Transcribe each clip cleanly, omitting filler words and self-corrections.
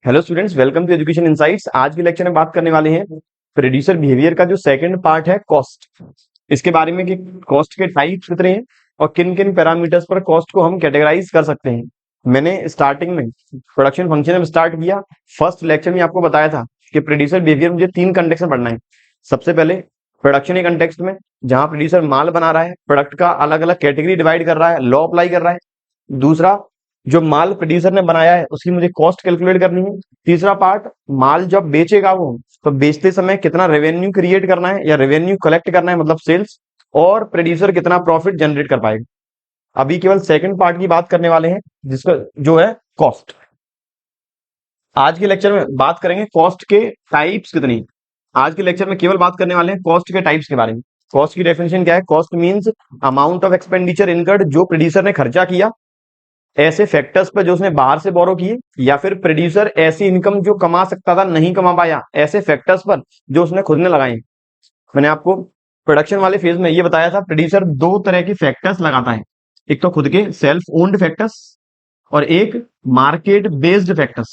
Hello students, welcome to education insights. आज के lecture में बात करने वाले हैं प्रोड्यूसर बिहेवियर का जो सेकंड पार्ट है कॉस्ट। इसके बारे में कि कॉस्ट के टाइप्स कितने हैं और किन किन पैरामीटर्स पर कॉस्ट को हम कैटेगराइज कर सकते हैं। मैंने स्टार्टिंग में प्रोडक्शन फंक्शन में स्टार्ट किया। फर्स्ट लेक्चर में आपको बताया था कि प्रोड्यूसर बिहेवियर मुझे 3 कंटेक्स्ट में पढ़ना है। सबसे पहले प्रोडक्शन के कंटेक्स्ट में, जहां प्रोड्यूसर माल बना रहा है, प्रोडक्ट का अलग अलग कैटेगरी डिवाइड कर रहा है, लॉ अप्लाई कर रहा है। दूसरा, जो माल प्रोड्यूसर ने बनाया है उसकी मुझे कॉस्ट कैलकुलेट करनी है। तीसरा पार्ट, माल जब बेचेगा वो, तो बेचते समय कितना रेवेन्यू क्रिएट करना है या रेवेन्यू कलेक्ट करना है, मतलब सेल्स, और प्रोड्यूसर कितना प्रॉफिट जनरेट कर पाएगा। अभी केवल सेकंड पार्ट की बात करने वाले हैं, जिसका जो है कॉस्ट। आज के लेक्चर में बात करेंगे कॉस्ट के टाइप्स कितनी। आज के लेक्चर में केवल बात करने वाले हैं कॉस्ट के टाइप्स के बारे में। कॉस्ट की डेफिनेशन क्या है? Cost means amount of expenditure incurred, जो प्रोड्यूसर ने खर्चा किया ऐसे फैक्टर्स पर जो उसने बाहर से बोरो किए, या फिर प्रोड्यूसर ऐसी इनकम जो कमा सकता था नहीं कमा पाया ऐसे फैक्टर्स पर जो उसने खुद ने लगाए। मैंने आपको प्रोडक्शन वाले फेज में ये बताया था, प्रोड्यूसर 2 तरह के फैक्टर्स लगाता है। एक तो खुद के सेल्फ ओन्ड फैक्टर्स और एक मार्केट बेस्ड फैक्टर्स।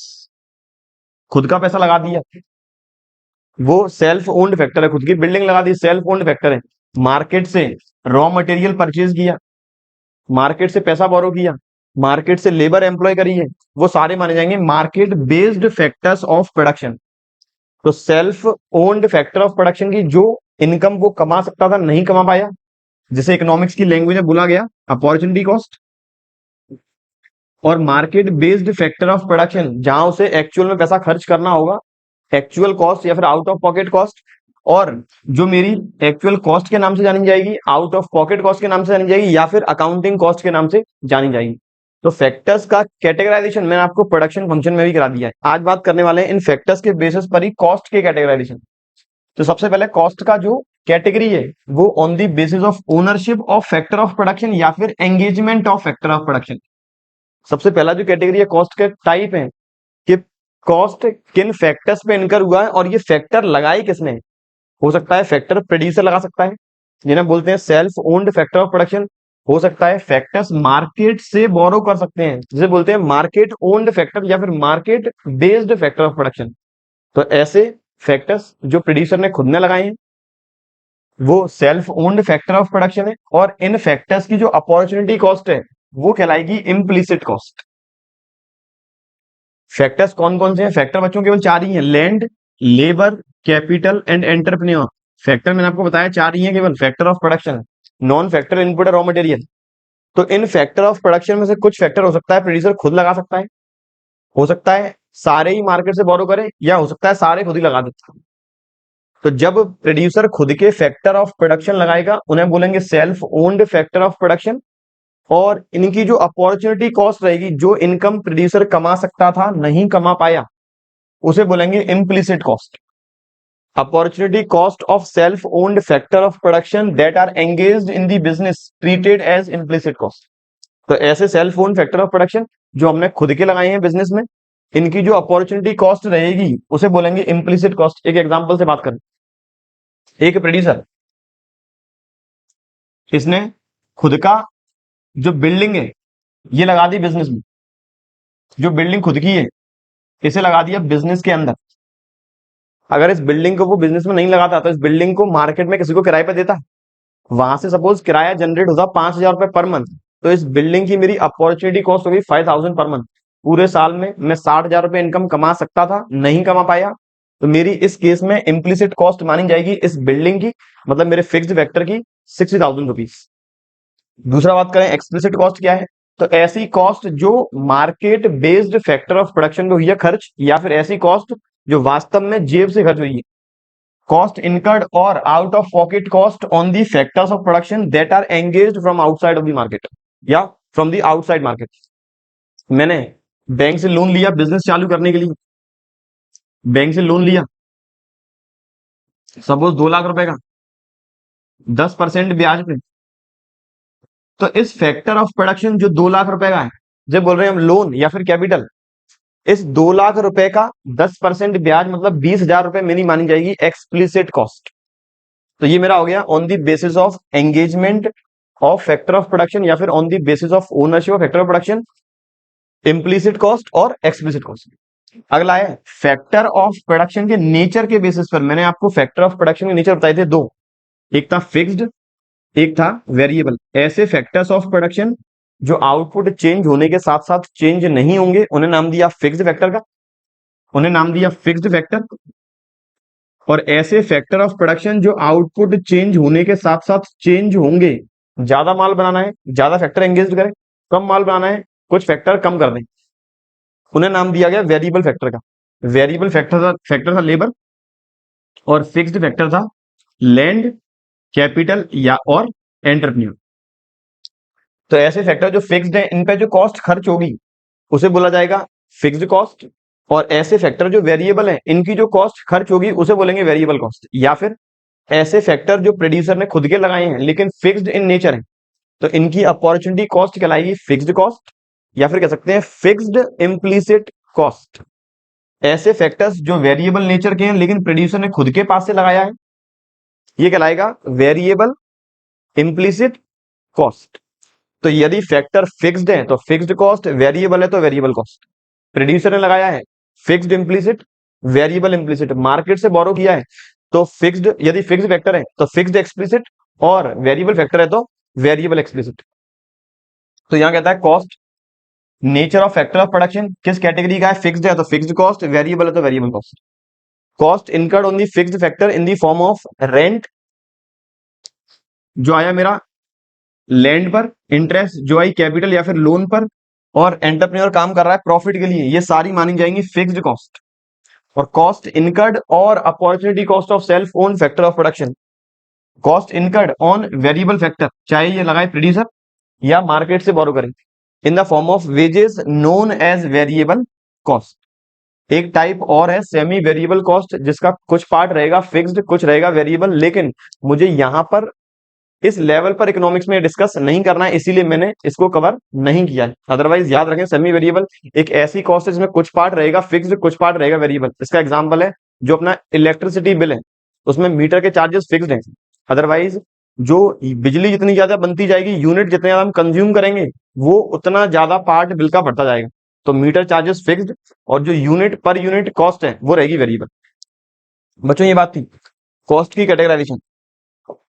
खुद का पैसा लगा दिया, वो सेल्फ ओन्ड फैक्टर है। खुद की बिल्डिंग लगा दी, सेल्फ ओन्ड फैक्टर है। मार्केट से रॉ मटेरियल परचेज किया, मार्केट से पैसा बोरो किया, मार्केट से लेबर एम्प्लॉय करी है, वो सारे माने जाएंगे market based factors of production. तो self owned factor of production की जो इनकम वो कमा सकता था नहीं कमा पाया, जिसे इकोनॉमिक्स की लैंग्वेज में बोला गया अपॉर्चुनिटी कॉस्ट। और market based factor of production, जहां उसे एक्चुअल में पैसा खर्च करना होगा, एक्चुअल कॉस्ट या फिर आउट ऑफ पॉकेट कॉस्ट, और जो मेरी एक्चुअल कॉस्ट के नाम से जानी जाएगी, आउट ऑफ पॉकेट कॉस्ट के नाम से जानी जाएगी, या फिर अकाउंटिंग कॉस्ट के नाम से जानी जाएगी। तो फैक्टर्स का कैटेगराइजेशन मैंने आपको प्रोडक्शन फंक्शन में भी करा दिया है। आज बात करने वाले हैं इन फैक्टर्स के बेसिस पर ही कॉस्ट के कैटेगराइजेशन। तो सबसे पहले कॉस्ट का जो कैटेगरी है वो on the basis of ownership of factor of production या फिर engagement of factor of production. सबसे पहला जो कैटेगरी है कॉस्ट के टाइप है कि कॉस्ट किन फैक्टर्स पे इनकर हुआ है और ये फैक्टर लगाए किसने। हो सकता है फैक्टर प्रोड्यूसर लगा सकता है, जिन्हें बोलते हैं self owned factor of production. हो सकता है फैक्टर्स मार्केट से बोरो कर सकते हैं, जिसे बोलते हैं मार्केट ओन्ड फैक्टर या फिर market based factor of production. तो ऐसे फैक्टर्स जो प्रोड्यूसर ने खुद ने लगाए हैं वो self owned factor of production है, और इन फैक्टर्स की जो अपॉर्चुनिटी कॉस्ट है वो कहलाएगी इम्प्लिसिट कॉस्ट। फैक्टर्स कौन कौन से हैं? फैक्टर बच्चों केवल 4 ही हैं, land, labour, capital and entrepreneur. Factor मैंने आपको बताया 4 ही हैं केवल। Factor of production, non factor input है रॉ मटेरियल। तो इन फैक्टर ऑफ प्रोडक्शन में से कुछ फैक्टर हो सकता है प्रोड्यूसर खुद लगा सकता है, हो सकता है सारे ही मार्केट से बोरो करे, या हो सकता है सारे खुद ही लगा देता है। तो जब प्रोड्यूसर खुद के फैक्टर ऑफ प्रोडक्शन लगाएगा उन्हें बोलेंगे self owned factor of production, और इनकी जो अपॉर्चुनिटी कॉस्ट रहेगी, जो इनकम प्रोड्यूसर कमा सकता था नहीं कमा पाया, उसे बोलेंगे implicit cost. Opportunity cost of self owned factor of production that are engaged in the business treated as implicit cost. तो ऐसे self owned factor of production जो हमने खुद के लगाए हैं बिजनेस में, इनकी जो अपॉर्चुनिटी कॉस्ट रहेगी उसे बोलेंगे इम्प्लिसिट कॉस्ट। एक एग्जांपल से बात करें, एक प्रोड्यूसर, इसने खुद का जो बिल्डिंग है ये लगा दी बिजनेस में। जो बिल्डिंग खुद की है इसे लगा दिया बिजनेस के अंदर। अगर इस बिल्डिंग को वो बिजनेस में नहीं लगाता तो इस बिल्डिंग को मार्केट में किसी को किराए पे देता, वहां से सपोज किराया जनरेट होता 5,000 रुपए पर मंथ, तो इस बिल्डिंग की मेरी अपॉर्चुनिटी कॉस्ट होगी 5,000 पर मंथ। पूरे साल में मैं 60,000 रुपए इनकम कमा सकता था, नहीं कमा पाया, तो मेरी इस केस में इम्प्लिसिट कॉस्ट मानी जाएगी इस बिल्डिंग की, मतलब मेरे फिक्स्ड वेक्टर की 60,000 रुपीज। दूसरा बात करें एक्सप्लिसिट कॉस्ट क्या है, तो ऐसी कॉस्ट जो market based factor of production में हुई है खर्च, या फिर ऐसी कॉस्ट जो वास्तव में जेब से खर्च हुई है। कॉस्ट इनकर्ड और out of pocket cost on the factors of production that are engaged from outside of the market या फ्रॉम द आउटसाइड मार्केट। मैंने बैंक से लोन लिया बिजनेस चालू करने के लिए, बैंक से लोन लिया सपोज 2 लाख रुपए का, 10% ब्याज पे। तो इस फैक्टर ऑफ प्रोडक्शन जो 2 लाख रुपए का है, जब बोल रहे हैं हम लोन या फिर कैपिटल, इस 2 लाख रुपए का 10% ब्याज मतलब 20,000 रुपए मेरी मानी जाएगी एक्सप्लिसिट कॉस्ट। तो ये मेरा हो गया on the basis of engagement of factor of production या फिर on the basis of ownership of factor of production, implicit cost और एक्सप्लिसिट कॉस्ट। अगला है फैक्टर ऑफ प्रोडक्शन के नेचर के बेसिस पर। मैंने आपको फैक्टर ऑफ प्रोडक्शन के नेचर बताए थे दो, एक था फिक्स्ड, एक था वेरिएबल। ऐसे फैक्टर्स ऑफ प्रोडक्शन जो आउटपुट चेंज होने के साथ साथ चेंज नहीं होंगे उन्हें नाम दिया फिक्स्ड फैक्टर का, उन्हें नाम दिया फिक्स्ड फैक्टर। और ऐसे फैक्टर ऑफ प्रोडक्शन जो आउटपुट चेंज होने के साथ साथ चेंज होंगे, ज्यादा माल बनाना है ज्यादा फैक्टर एंगेज करें, कम माल बनाना है कुछ फैक्टर कम कर दें, उन्हें नाम दिया गया वेरिएबल फैक्टर का। वेरिएबल फैक्टर था लेबर, और फिक्स्ड फैक्टर था लैंड, कैपिटल या और एंटरप्रेन्योर। तो ऐसे फैक्टर जो फिक्स्ड है, इन पे जो कॉस्ट खर्च होगी उसे बोला जाएगा फिक्स्ड कॉस्ट। और ऐसे फैक्टर जो वेरिएबल है, इनकी जो कॉस्ट खर्च होगी उसे बोलेंगे वेरिएबल कॉस्ट। या फिर ऐसे फैक्टर जो प्रोड्यूसर ने खुद के लगाए हैं लेकिन फिक्स्ड इन नेचर है, तो इनकी अपॉर्चुनिटी कॉस्ट कहलाएगी फिक्स्ड कॉस्ट, या फिर कह सकते हैं फिक्स्ड इम्प्लीसिट कॉस्ट। ऐसे फैक्टर्स जो वेरिएबल नेचर के हैं लेकिन प्रोड्यूसर ने खुद के पास से लगाया है, ये कहलाएगा वेरिएबल इम्प्लीसिट कॉस्ट। तो यदि फैक्टर फिक्स्ड है तो फिक्स्ड कॉस्ट, वेरिएबल है तो वेरिएबल कॉस्ट। प्रोड्यूसर ने लगाया है fixed implicit, variable implicit. Market से बोरो किया है तो फिक्स्ड, यदि फिक्स्ड फैक्टर है तो फिक्स्ड एक्सप्लिसिट, और वेरिएबल फैक्टर है तो वेरिएबल एक्सप्लिसिट। तो यहां कहता है cost nature of factor of production किस कैटेगरी का है, फिक्स्ड है तो फिक्स्ड कॉस्ट, वेरिएबल है तो variable cost. Cost incurred on the fixed factor in the form of rent, जो आया मेरा लैंड पर, इंटरेस्ट जो आई कैपिटल या फिर लोन पर, और एंटरप्रेन्योर काम कर रहा है प्रॉफिट के लिए, ये सारी मानी जाएंगी फिक्स्ड कॉस्ट। और कॉस्ट इनकर्ड और opportunity cost of self own factor of production, cost incurred on variable factor, चाहे ये लगाए प्रोड्यूसर या मार्केट से बोरो करें, in the form of wages known as variable cost. एक टाइप और है सेमी वेरिएबल कॉस्ट, जिसका कुछ पार्ट रहेगा फिक्स्ड कुछ रहेगा वेरिएबल। लेकिन मुझे यहां पर इस लेवल पर इकोनॉमिक्स में डिस्कस नहीं करना है, इसीलिए मैंने इसको कवर नहीं किया है। अदरवाइज याद रखें सेमी वेरिएबल एक ऐसी कॉस्ट है जिसमें कुछ पार्ट रहेगा फिक्स्ड कुछ पार्ट रहेगा वेरिएबल। इसका एग्जांपल है जो अपना इलेक्ट्रिसिटी बिल है, उसमें मीटर के चार्जेस फिक्स्ड हैं। अदरवाइज जो बिजली जितनी ज्यादा बनती जाएगी, यूनिट जितने ज्यादा हम कंज्यूम करेंगे, वो उतना ज्यादा पार्ट बिल का बढ़ता जाएगा। तो मीटर चार्जेस फिक्स्ड, और जो यूनिट पर यूनिट कॉस्ट है वो रहेगी वेरिएबल। बच्चों ये बात थी कॉस्ट की categorization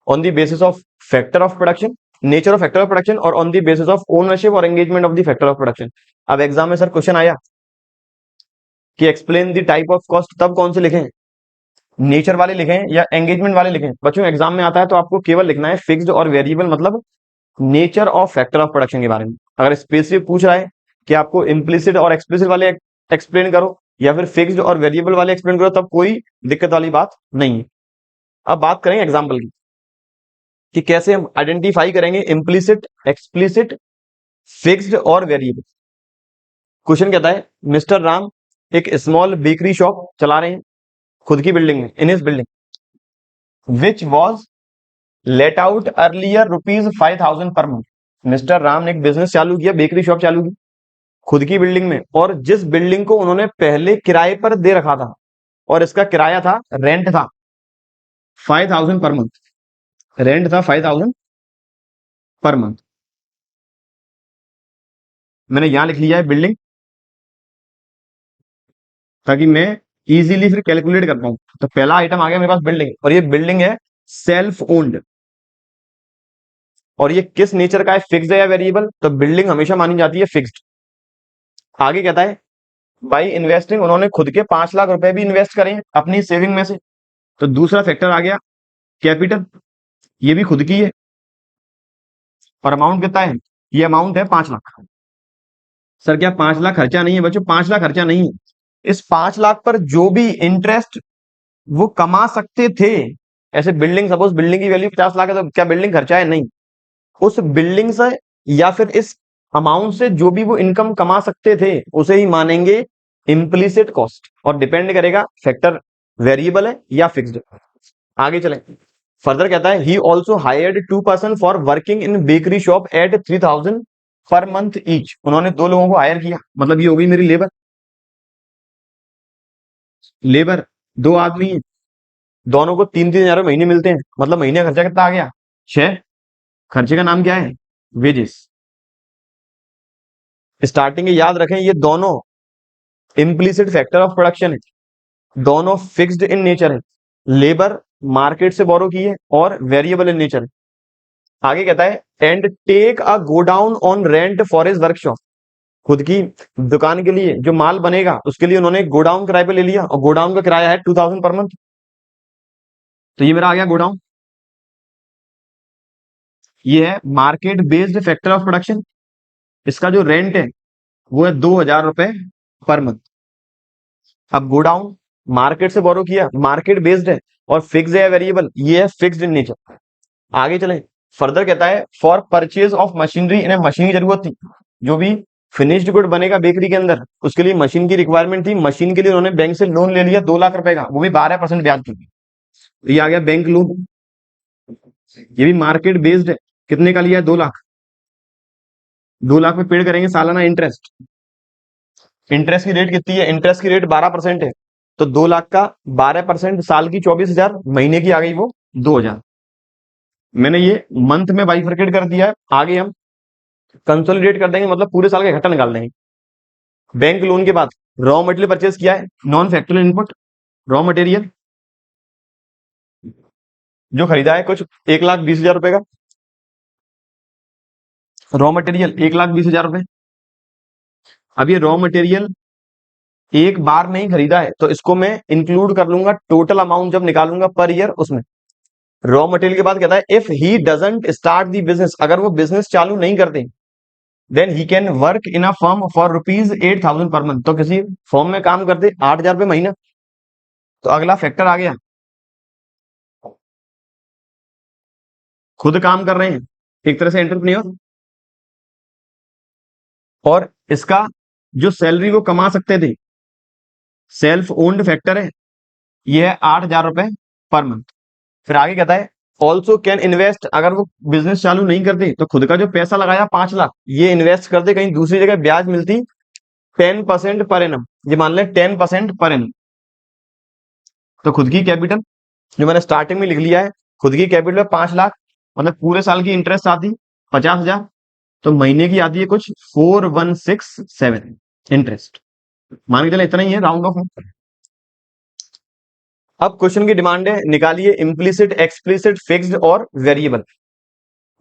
on the basis of factor of production, nature of factor of production, और on the basis of ownership और engagement of the factor of production. अब एग्जाम में सर क्वेश्चन आया कि explain the type of cost, तब कौन से लिखें, नेचर वाले लिखें या एंगेजमेंट वाले लिखें। बच्चों एग्जाम में आता है तो आपको केवल लिखना है फिक्स्ड और वेरिएबल, मतलब nature of factor of production के बारे में। अगर स्पेसिफिक पूछ रहा है कि आपको इम्प्लिसिट और एक्सप्लिसिट वाले एक्सप्लेन करो या फिर फिक्स्ड और वेरिएबल वाले एक्सप्लेन करो, तब कोई दिक्कत वाली बात नहीं है। अब बात करें एग्जाम्पल की कि कैसे हम आइडेंटिफाई करेंगे इम्प्लिसिट, एक्सप्लिसिट, फिक्स्ड और वेरिएबल। क्वेश्चन कहता है मिस्टर राम एक स्मॉल बेकरी शॉप चला रहे हैं खुद की बिल्डिंग में, in his building, which was let out earlier ₹5,000 per month. Mister Ram ने एक बिजनेस चालू किया, बेकरी शॉप चालू की खुद की बिल्डिंग में, और जिस बिल्डिंग को उन्होंने पहले किराए पर दे रखा था, और इसका किराया था, रेंट था 5,000 पर मंथ, रेंट था 5,000 पर मंथ। मैंने यहां लिख लिया है बिल्डिंग, ताकि मैं इजीली फिर कैलकुलेट कर पाऊं। तो पहला आइटम आ गया मेरे पास बिल्डिंग, और ये बिल्डिंग है सेल्फ ओन्ड, और ये किस नेचर का है, फिक्स्ड है या वेरिएबल, तो बिल्डिंग हमेशा मानी जाती है फिक्स्ड। आगे कहता है बाई इन्वेस्टिंग, उन्होंने खुद के 5 लाख रुपए भी इन्वेस्ट करें अपनी सेविंग में से। तो दूसरा फैक्टर आ गया कैपिटल, ये भी खुद की है, और अमाउंट कितना है, ये अमाउंट है 5 लाख। सर क्या 5 लाख खर्चा नहीं है? बच्चों 5 लाख खर्चा नहीं है, इस 5 लाख पर जो भी इंटरेस्ट वो कमा सकते थे, ऐसे बिल्डिंग, सपोज बिल्डिंग की वैल्यू 50 लाख है, तो क्या बिल्डिंग खर्चा है? नहीं। उस बिल्डिंग से या फिर इस अमाउंट से जो भी वो इनकम कमा सकते थे उसे ही मानेंगे इम्प्लिसिट कॉस्ट, और डिपेंड करेगा फैक्टर वेरिएबल है या फिक्स्ड। आगे चलें, फर्दर कहता है he also hired 2 person for working in bakery shop at 3,000 per month each. उन्होंने 2 लोगों को हायर किया, मतलब ये हो गई मेरी लेबर। लेबर 2 आदमी है, दोनों को 3-3 हजार महीने मिलते हैं, मतलब महीने का खर्चा कितना आ गया, 6। खर्चे का नाम क्या है, वेजेस। स्टार्टिंग में याद रखें ये दोनों इम्प्लीसिट फैक्टर ऑफ प्रोडक्शन है, दोनों फिक्स्ड इन नेचर है, लेबर मार्केट से बोरो की है और वेरिएबल इन नेचर है। आगे कहता है and take a godown on rent for his workshop, खुद की दुकान के लिए जो माल बनेगा उसके लिए उन्होंने गोडाउन किराए पे ले लिया और गोडाउन का किराया है 2000 पर मंथ। तो ये मेरा आ गया गोडाउन। ये है market based factor of production, इसका जो रेंट है वो है 2000 रुपए पर मंथ। अब गोडाउन मार्केट से बोरो किया, मार्केट बेस्ड है और फिक्स है वेरिएबल, ये है फिक्स्ड इन नेचर। आगे चलें, फर्दर कहता है फॉर परचेज ऑफ मशीनरी, इन्हें मशीन की जरूरत थी, जो भी फिनिश्ड गुड बनेगा बेकरी के अंदर उसके लिए मशीन की रिक्वायरमेंट थी, मशीन के लिए उन्होंने बैंक से लोन ले लिया 2 लाख रुपए का, वो भी 12% ब्याज पे। तो ये आ गया बैंक लोन, ये भी मार्केट बेस्ड है। कितने का लिया है? 2 लाख। 2 लाख पे पेड करेंगे सालाना इंटरेस्ट। इंटरेस्ट की रेट कितनी है? इंटरेस्ट की रेट 12% है, तो 2 लाख का 12% साल की 24,000, महीने की आ गई वो 2,000। मैंने ये मंथ में बाइफरकेट कर दिया है, आगे हम कंसोलिडेट कर देंगे, मतलब पूरे साल का इकट्ठा निकाल देंगे। बैंक लोन के बाद रॉ मटेरियल परचेज किया है, non factorial input, raw material जो खरीदा है कुछ 1,20,000 रुपए का, रॉ मटेरियल 1,20,000 रुपए। अब ये रॉ मटेरियल एक बार में ही खरीदा है, तो इसको मैं इंक्लूड कर लूंगा टोटल अमाउंट जब निकालूंगा पर ईयर उसमें। रॉ मटेरियल के बाद कहता है if he doesn't start the business, अगर वो बिजनेस चालू नहीं करते, then he can work in a firm for ₹8,000 per month, तो किसी फर्म में काम करते 8,000 रुपए महीना। तो अगला फैक्टर आ गया, खुद काम कर रहे हैं, एक तरह से एंटरप्रेन्योर, और इसका जो सैलरी वो कमा सकते थे, सेल्फ ओन्ड फैक्टर है, ये है 8,000 रुपए पर मंथ। फिर आगे कहता है ऑल्सो कैन इन्वेस्ट, अगर वो बिजनेस चालू नहीं करते तो खुद का जो पैसा लगाया 5 लाख, ये इन्वेस्ट करते कहीं दूसरी जगह, ब्याज मिलती 10% पर एनम, ये मान लें 10% पर एनम। तो खुद की कैपिटल जो मैंने स्टार्टिंग में लिख लिया है, खुद की कैपिटल 5 लाख, मतलब पूरे साल की इंटरेस्ट आती 50,000, तो महीने की आती है कुछ 4167 इंटरेस्ट, मान के चले इतना ही है, राउंड ऑफ। अब क्वेश्चन की डिमांड है निकालिए इम्प्लीसिट, एक्सप्लिसिट, फिक्स्ड और वेरिएबल।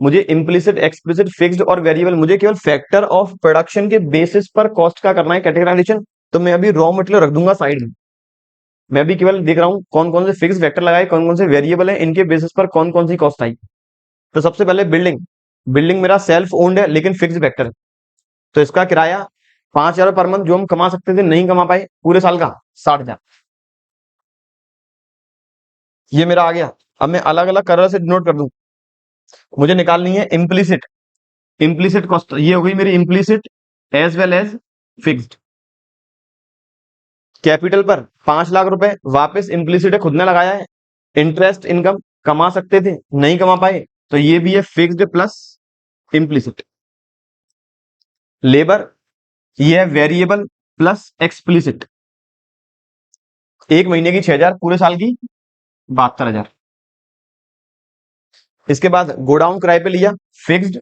मुझे इम्प्लीसिट, एक्सप्लिसिट, फिक्स्ड और वेरिएबल, मुझे केवल फैक्टर ऑफ प्रोडक्शन के बेसिस पर कॉस्ट का करना है कैटेगराइजेशन। तो मैं अभी रॉ मटेरियल रख दूंगा साइड में, मैं अभी केवल देख रहा हूं कौन कौन से फिक्स वेक्टर लगाए, कौन कौन से वेरिएबल है, इनके बेसिस पर कौन कौन सी कॉस्ट आई। तो सबसे पहले बिल्डिंग, बिल्डिंग मेरा सेल्फ ओन्ड है लेकिन फिक्स वेक्टर है, तो इसका किराया 5,000 पर मंथ जो हम कमा सकते थे नहीं कमा पाए पूरे साल का 60,000, ये मेरा आ गया। अब मैं अलग अलग कलर से डिनोट कर दूं, मुझे निकालनी है इम्प्लीसिट, इम्प्लीसिट कॉस्ट, ये हो गई मेरी implicit as well as fixed. Capital पर 5 लाख रुपए वापस इम्प्लीसिट है, खुद ने लगाया है। इंटरेस्ट इनकम कमा सकते थे नहीं कमा पाए, तो ये भी है फिक्स्ड प्लस इम्प्लीसिट। लेबर ये है वेरिएबल प्लस एक्सप्लिसिट, एक महीने की 6,000, पूरे साल की 72,000। इसके बाद गोडाउन किराए पे लिया, फिक्स्ड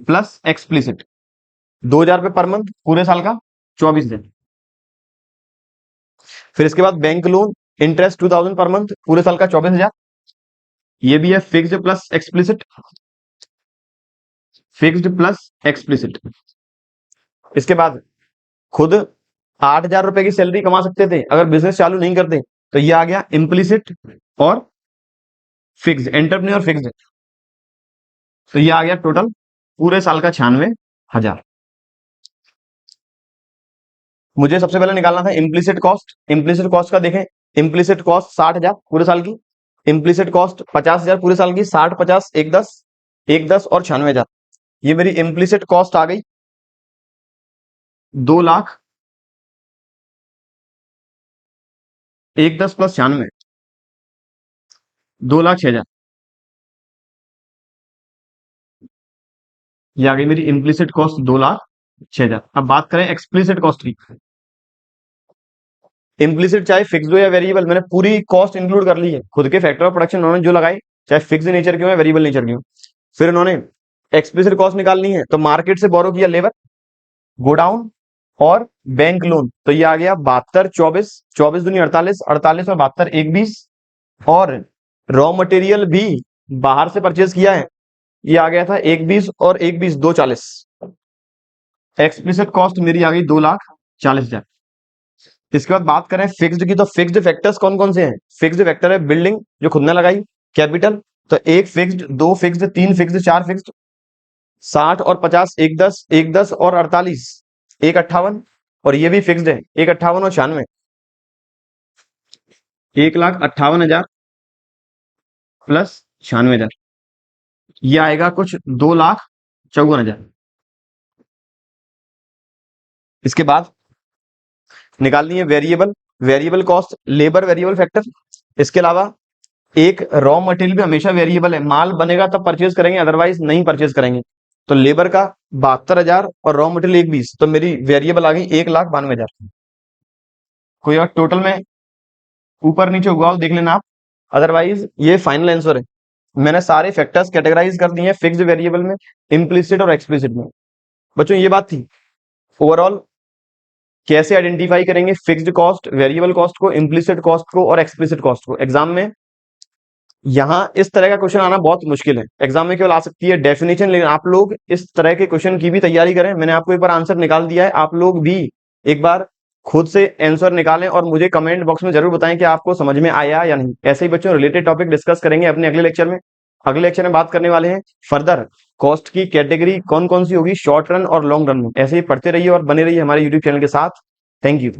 प्लस एक्सप्लिसिट, 2,000 रुपए पर मंथ, पूरे साल का 24 दिन। फिर इसके बाद bank loan, interest 2,000 per month, पूरे साल का 24,000, ये भी है fixed plus explicit, fixed plus explicit. इसके बाद खुद 8,000 रुपए की सैलरी कमा सकते थे अगर बिजनेस चालू नहीं करते, तो ये आ गया इम्प्लिसिट और फिक्स्ड, एंटरप्रेन्योर फिक्स्ड, तो ये आ गया टोटल पूरे साल का 96,000। मुझे सबसे पहले निकालना था इम्प्लिसिट कॉस्ट, इम्प्लिसिट कॉस्ट का देखें, इम्प्लिसिट कॉस्ट 60,000 पूरे साल की, इम्प्लिसिट कॉस्ट 50,000 पूरे साल की, 60, 50, 110, 110 और 96,000, ये मेरी इम्प्लिसिट कॉस्ट आ गई 2,00,000, 110 प्लस 96, 2,06,000, ये आ गई मेरी इम्प्लिसिट कॉस्ट 2,06,000। अब बात करें एक्सप्लिसिट कॉस्ट की, इम्प्लिसिट चाहे फिक्स हो या वेरिएबल, मैंने पूरी कॉस्ट इंक्लूड कर ली है, खुद के फैक्टर ऑफ प्रोडक्शन उन्होंने जो लगाए, चाहे फिक्स नेचर के हो या वेरिएबल नेचर के हो। फिर उन्होंने एक्सप्लिसिट कॉस्ट निकालनी है, तो मार्केट से बोरो किया लेबर, गोडाउन और बैंक लोन, तो ये आ गया 72 24, 24 दूनी 48, 48 और 72 120। और रॉ मटेरियल भी बाहर से परचेज किया है, ये आ गया था 120 और 120 240। एक्सप्लिसिट कॉस्ट मेरी आ गई 2,40,000। इसके बाद बात करें फिक्स्ड की, तो फिक्स्ड फैक्टर्स कौन कौन से हैं? फिक्स्ड फैक्टर है बिल्डिंग जो खुद ने लगाई, कैपिटल, तो एक फिक्स्ड, दो फिक्स्ड, तीन फिक्स्ड, चार फिक्स्ड, 60 और 50, एक 10, एक 10 और 48, एक 58। और ये भी फिक्स्ड है, एक 58 और 96, 1,58,000 प्लस 96,000, ये आएगा कुछ 2,54,000। इसके बाद निकालनी है variable, variable cost, labour variable factor. इसके अलावा एक रॉ मटेरियल भी हमेशा वेरिएबल है, माल बनेगा तब परचेज करेंगे, अदरवाइज नहीं परचेज करेंगे। तो लेबर का 72,000 और रॉ मटेरियल 120, तो मेरी वेरिएबल आ गई 1,92,000। कोई और टोटल में ऊपर नीचे हुआ हो देख लेना आप, अदरवाइज ये फाइनल आंसर है। मैंने सारे फैक्टर्स कैटेगराइज कर दिए हैं फिक्स्ड वेरिएबल में, इम्प्लिसिट और एक्सप्लिसिट में। बच्चों ये बात थी ओवरऑल कैसे आइडेंटिफाई करेंगे फिक्स्ड कॉस्ट, वेरिएबल कॉस्ट को, इम्प्लिसिट कॉस्ट को और एक्सप्लिसिट कॉस्ट को। एग्जाम में यहां इस तरह का क्वेश्चन आना बहुत मुश्किल है, एग्जाम में केवल आ सकती है डेफिनेशन, लेकिन आप लोग इस तरह के क्वेश्चन की भी तैयारी करें। मैंने आपको एक बार आंसर निकाल दिया है, आप लोग भी एक बार खुद से आंसर निकालें और मुझे कमेंट बॉक्स में जरूर बताएं कि आपको समझ में आया या नहीं। ऐसे ही बच्चों रिलेटेड टॉपिक डिस्कस करेंगे अपने अगले लेक्चर में। अगले लेक्चर में बात करने वाले हैं फर्दर कॉस्ट की कैटेगरी कौन कौन सी होगी शॉर्ट रन और लॉन्ग रन में। ऐसे ही पढ़ते रहिए और बने रहिए हमारे यूट्यूब चैनल के साथ। Thank you.